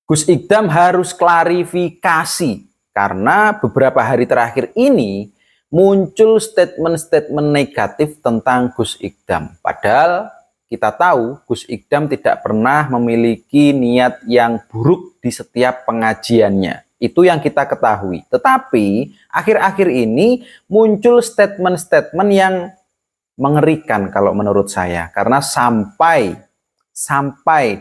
Gus Ikdam harus klarifikasi karena beberapa hari terakhir ini muncul statement-statement negatif tentang Gus Ikdam. Padahal kita tahu Gus Ikdam tidak pernah memiliki niat yang buruk di setiap pengajiannya. Itu yang kita ketahui. Tetapi akhir-akhir ini muncul statement-statement yang mengerikan kalau menurut saya. Karena sampai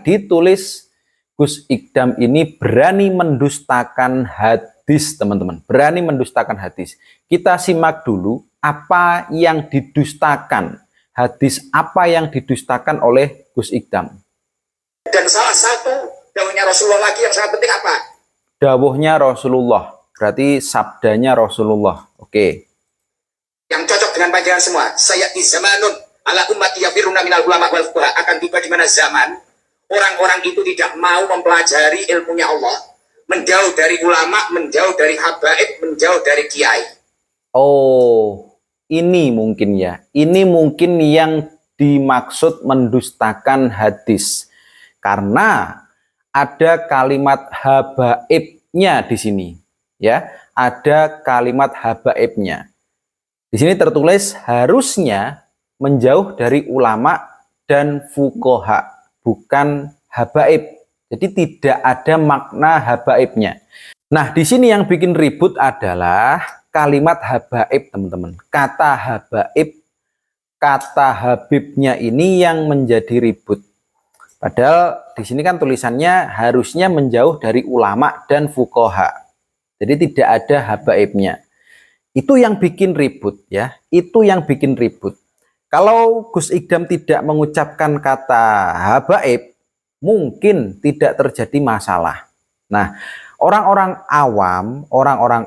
ditulis Gus Ikdam ini berani mendustakan hadis, teman-teman. Berani mendustakan hadis. Kita simak dulu apa yang didustakan. Hadis apa yang didustakan oleh Gus Ikdam. Dan salah satu dawuhnya Rasulullah lagi yang sangat penting apa? Dawuhnya Rasulullah. Berarti sabdanya Rasulullah. Oke. Yang cocok dengan panjangan semua. Sayati zamanun ala ummati yafiruna minal ulama wal fuqaha. Akan tiba di mana zaman orang-orang itu tidak mau mempelajari ilmunya Allah, menjauh dari ulama, menjauh dari habaib, menjauh dari kiai. Oh, ini mungkin ya. Ini mungkin yang dimaksud mendustakan hadis. Karena ada kalimat habaibnya di sini, ya. Ada kalimat habaibnya. Di sini tertulis harusnya menjauh dari ulama dan fuqaha, bukan habaib. Jadi tidak ada makna habaibnya. Nah, di sini yang bikin ribut adalah kalimat habaib, teman-teman. Kata habaib, kata habibnya ini yang menjadi ribut. Padahal di sini kan tulisannya harusnya menjauh dari ulama dan fuqaha. Jadi tidak ada habaibnya. Itu yang bikin ribut ya. Itu yang bikin ribut. Kalau Gus Ikdam tidak mengucapkan kata habaib, mungkin tidak terjadi masalah. Nah, orang-orang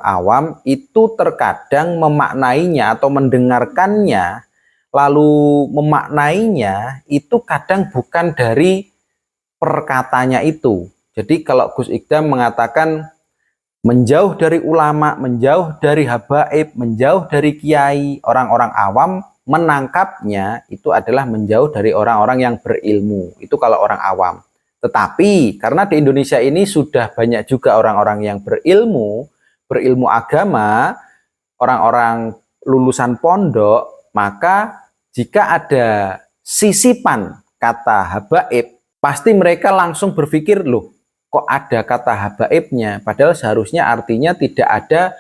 awam itu terkadang memaknainya atau mendengarkannya, lalu memaknainya itu kadang bukan dari perkatanya itu. Jadi kalau Gus Ikdam mengatakan menjauh dari ulama, menjauh dari habaib, menjauh dari kiai, orang-orang awam menangkapnya itu adalah menjauh dari orang-orang yang berilmu. Itu kalau orang awam. Tetapi karena di Indonesia ini sudah banyak juga orang-orang yang berilmu agama, orang-orang lulusan pondok, maka jika ada sisipan kata habaib, pasti mereka langsung berpikir, loh, kok ada kata habaibnya? Padahal seharusnya artinya tidak ada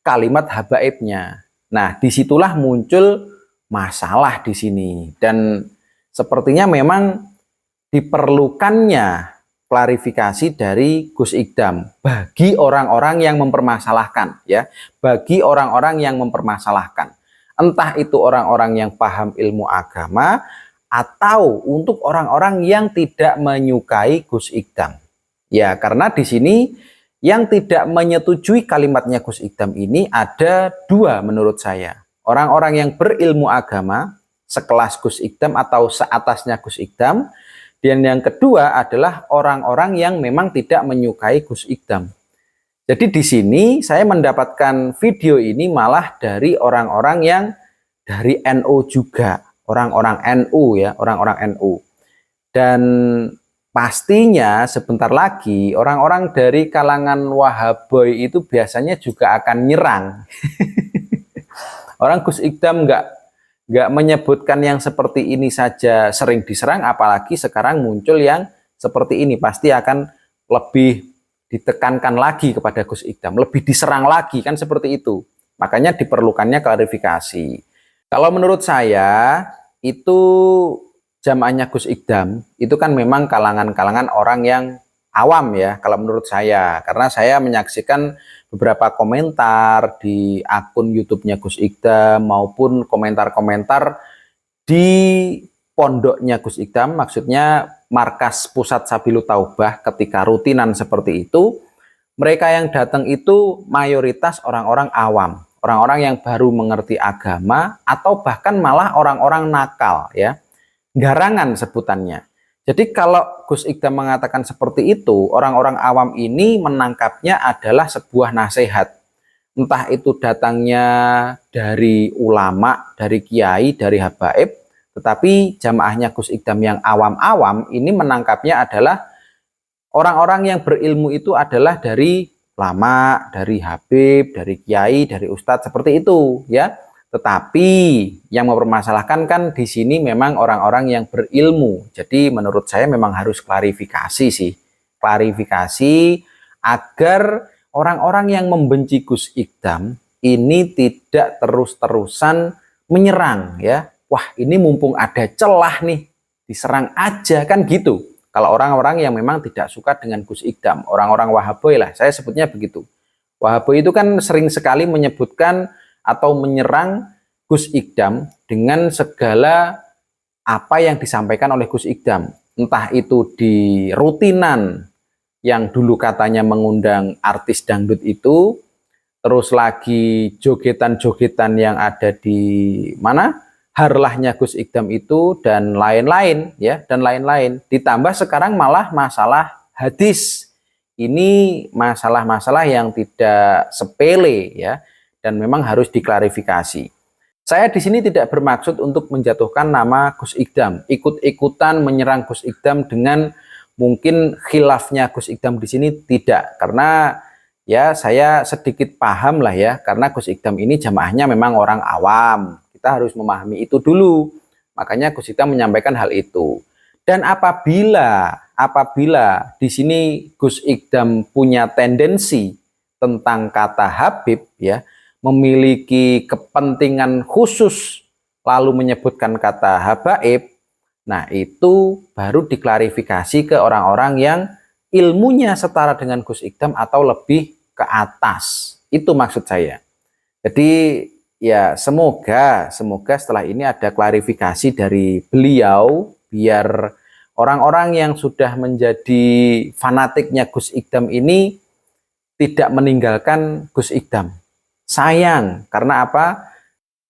kalimat habaibnya. Nah, disitulah muncul masalah di sini. Dan sepertinya memang diperlukannya klarifikasi dari Gus Ikdam bagi orang-orang yang mempermasalahkan, ya, bagi orang-orang yang mempermasalahkan. Entah itu orang-orang yang paham ilmu agama atau untuk orang-orang yang tidak menyukai Gus Ikdam. Ya, karena di sini yang tidak menyetujui kalimatnya Gus Ikdam ini ada dua menurut saya. Orang-orang yang berilmu agama sekelas Gus Ikdam atau seatasnya Gus Ikdam. Dan yang kedua adalah orang-orang yang memang tidak menyukai Gus Ikdam. Jadi di sini saya mendapatkan video ini malah dari orang-orang yang dari NU juga, orang-orang NU ya, orang-orang NU. Dan pastinya sebentar lagi orang-orang dari kalangan Wahaboy itu biasanya juga akan nyerang. Orang Gus Ikdam nggak menyebutkan yang seperti ini saja sering diserang, apalagi sekarang muncul yang seperti ini, pasti akan lebih ditekankan lagi kepada Gus Ikdam, lebih diserang lagi, kan seperti itu. Makanya diperlukannya klarifikasi. Kalau menurut saya, itu jamaahnya Gus Ikdam, itu kan memang kalangan-kalangan orang yang awam ya, kalau menurut saya. Karena saya menyaksikan beberapa komentar di akun YouTube-nya Gus Ikdam, maupun komentar-komentar di pondoknya Gus Ikdam, maksudnya markas pusat Sabilut Taubah. Ketika rutinan seperti itu, mereka yang datang itu mayoritas orang-orang awam, orang-orang yang baru mengerti agama, atau bahkan malah orang-orang nakal ya, garangan sebutannya. Jadi kalau Gus Ikdam mengatakan seperti itu, orang-orang awam ini menangkapnya adalah sebuah nasihat. Entah itu datangnya dari ulama, dari kiai, dari habaib, tetapi jamaahnya Gus Ikdam yang awam-awam ini menangkapnya adalah Orang-orang yang berilmu itu adalah dari ulama, dari habib, dari kiai, dari ustadz seperti itu ya. Tetapi yang mempermasalahkan kan di sini memang orang-orang yang berilmu. Jadi menurut saya memang harus klarifikasi sih. Klarifikasi agar orang-orang yang membenci Gus Ikdam ini tidak terus-terusan menyerang ya. Wah, ini mumpung ada celah nih, diserang aja kan gitu. Kalau orang-orang yang memang tidak suka dengan Gus Ikdam, orang-orang Wahaboy lah, saya sebutnya begitu. Wahaboy itu kan sering sekali menyebutkan atau menyerang Gus Ikdam dengan segala apa yang disampaikan oleh Gus Ikdam. Entah itu di rutinan yang dulu katanya mengundang artis dangdut itu, terus lagi jogetan-jogetan yang ada di mana? Harlahnya Gus Ikdam itu dan lain-lain ya, dan lain-lain. Ditambah sekarang malah masalah hadis. Ini masalah-masalah yang tidak sepele ya, dan memang harus diklarifikasi. Saya di sini tidak bermaksud untuk menjatuhkan nama Gus Ikdam, ikut-ikutan menyerang Gus Ikdam dengan mungkin khilafnya Gus Ikdam di sini tidak, karena ya saya sedikit paham lah ya, karena Gus Ikdam ini jamaahnya memang orang awam. Kita harus memahami itu dulu. Makanya Gus Ikdam menyampaikan hal itu. Dan apabila di sini Gus Ikdam punya tendensi tentang kata Habib ya, memiliki kepentingan khusus lalu menyebutkan kata habaib, nah itu baru diklarifikasi ke orang-orang yang ilmunya setara dengan Gus Ikdam atau lebih ke atas. Itu maksud saya. Jadi ya semoga setelah ini ada klarifikasi dari beliau biar orang-orang yang sudah menjadi fanatiknya Gus Ikdam ini tidak meninggalkan Gus Ikdam. Sayang, karena apa?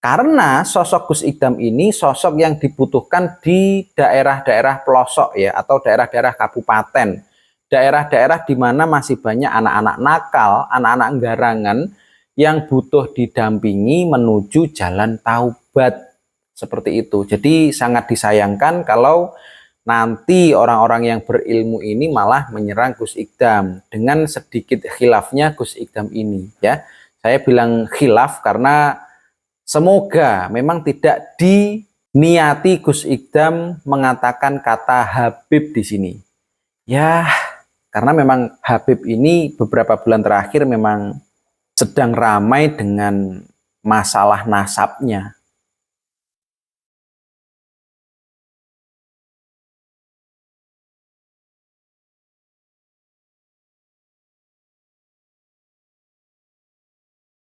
Karena sosok Gus Ikdam ini sosok yang dibutuhkan di daerah-daerah pelosok ya, atau daerah-daerah kabupaten. Daerah-daerah di mana masih banyak anak-anak nakal, anak-anak garangan yang butuh didampingi menuju jalan taubat seperti itu. Jadi sangat disayangkan kalau nanti orang-orang yang berilmu ini malah menyerang Gus Ikdam dengan sedikit khilafnya Gus Ikdam ini ya. Saya bilang khilaf karena semoga memang tidak diniati Gus Ikdam mengatakan kata Habib di sini. Ya, karena memang Habib ini beberapa bulan terakhir memang sedang ramai dengan masalah nasabnya.